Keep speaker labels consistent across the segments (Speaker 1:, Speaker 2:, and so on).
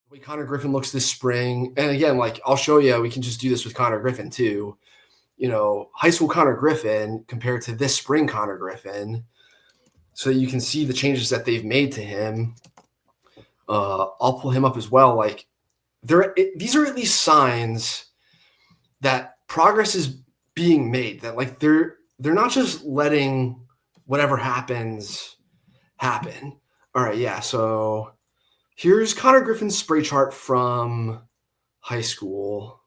Speaker 1: The way Konnor Griffin looks this spring, and again, like I'll show you, we can just do this with Konnor Griffin too. High school Konnor Griffin compared to this spring Konnor Griffin, so you can see the changes that they've made to him. I'll pull him up as well. Like these are at least signs that progress is being made. That like they're not just letting whatever happens happen. All right, yeah. So here's Konnor Griffin's spray chart from high school.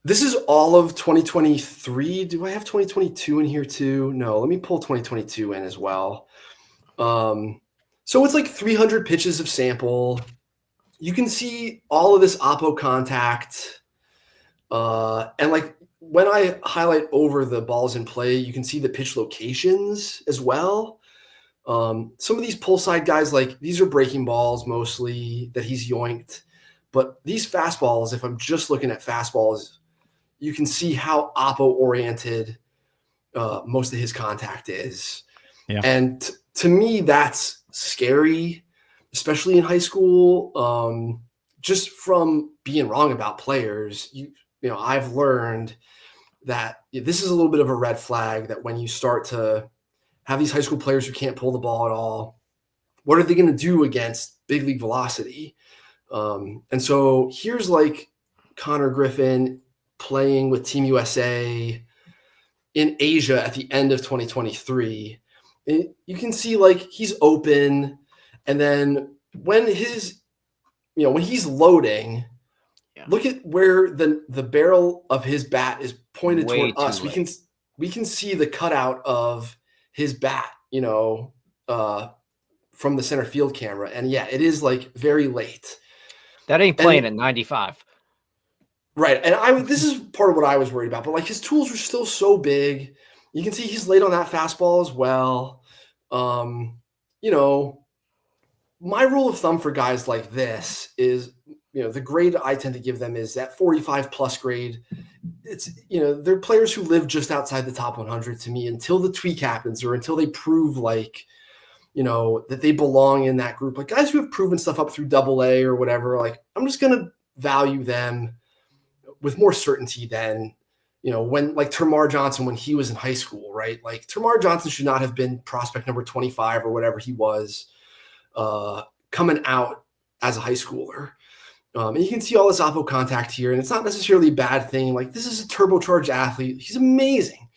Speaker 1: This is all of 2023. Do I have 2022 in here too? No, let me pull 2022 in as well. So it's like 300 pitches of sample. You can see all of this oppo contact. And like when I highlight over the balls in play, you can see the pitch locations as well. Some of these pull side guys, like these are breaking balls mostly that he's yoinked. But these fastballs, if I'm just looking at fastballs, you can see how oppo-oriented most of his contact is.
Speaker 2: Yeah.
Speaker 1: And to me, that's scary, especially in high school. Just from being wrong about players, I've learned that this is a little bit of a red flag that when you start to have these high school players who can't pull the ball at all, what are they going to do against big league velocity? And so here's like Konnor Griffin playing with Team USA in Asia at the end of 2023. And you can see like he's open. And then when he's loading, look at where the barrel of his bat is pointed toward us. We can see the cutout of his bat, from the center field camera. And yeah, it is like very late.
Speaker 3: That ain't playing at 95.
Speaker 1: Right. And this is part of what I was worried about, but like his tools are still so big. You can see he's late on that fastball as well. My rule of thumb for guys like this is, the grade I tend to give them is that 45 plus grade. It's, they're players who live just outside the top 100 to me until the tweak happens or until they prove like, that they belong in that group. Like guys who have proven stuff up through AA or whatever, like I'm just going to value them with more certainty than, when like Termarr Johnson, when he was in high school, right? Like Termarr Johnson should not have been prospect number 25 or whatever he was coming out as a high schooler. And you can see all this oppo contact here, and it's not necessarily a bad thing. Like this is a turbocharged athlete. He's amazing.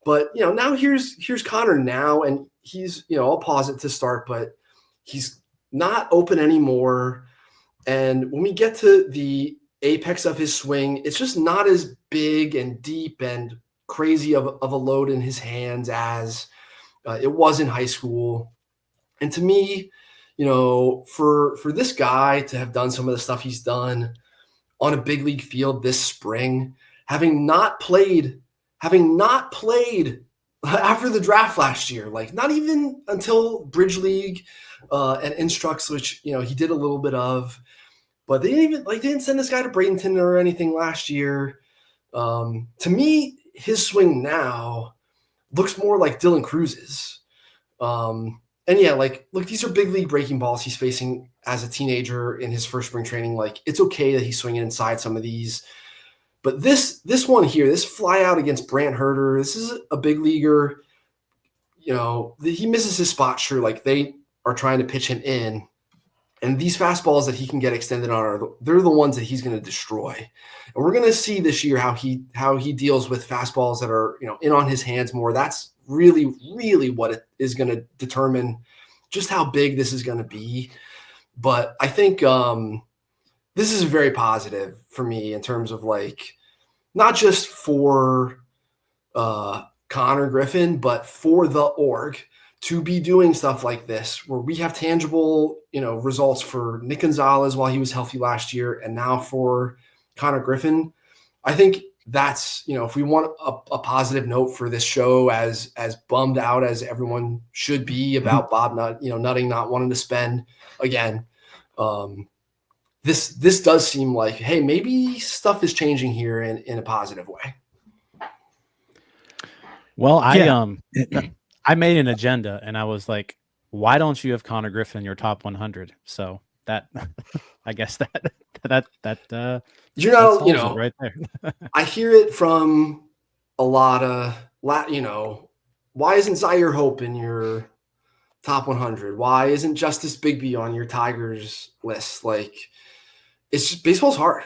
Speaker 1: But, now here's Konnor now, and he's, I'll pause it to start, but he's not open anymore. And when we get to the apex of his swing, it's just not as big and deep and crazy of a load in his hands as it was in high school. And to me, for this guy to have done some of the stuff he's done on a big league field this spring, having not played after the draft last year, like not even until Bridge League and Instructs, which, he did a little bit of, but they didn't send this guy to Bradenton or anything last year. To me, his swing now looks more like Dylan Cruz's. And yeah, like, look, these are big league breaking balls he's facing as a teenager in his first spring training. Like, it's okay that he's swinging inside some of these. But this one here, this fly out against Brant Herter, this is a big leaguer. He misses his spot, sure. Like, they are trying to pitch him in. And these fastballs that he can get extended on, they're the ones that he's going to destroy. And we're going to see this year how he deals with fastballs that are, in on his hands more. That's really, really what it is going to determine just how big this is going to be. But I think this is very positive for me in terms of like, not just for Konnor Griffin, but for the org to be doing stuff like this, where we have tangible, results for Nick Gonzalez while he was healthy last year, and now for Konnor Griffin. I think that's, if we want a positive note for this show, as bummed out as everyone should be about Bob Nutting not wanting to spend again. This does seem like, hey, maybe stuff is changing here in a positive way.
Speaker 2: Well, I made an agenda and I was like, why don't you have Konnor Griffin in your top 100? So that, I guess that
Speaker 1: You're
Speaker 2: that
Speaker 1: not,
Speaker 2: solves it right there.
Speaker 1: I hear it from a lot of, why isn't Zaire Hope in your top 100? Why isn't Justice Bigby on your Tigers list? Like, it's just, baseball's hard.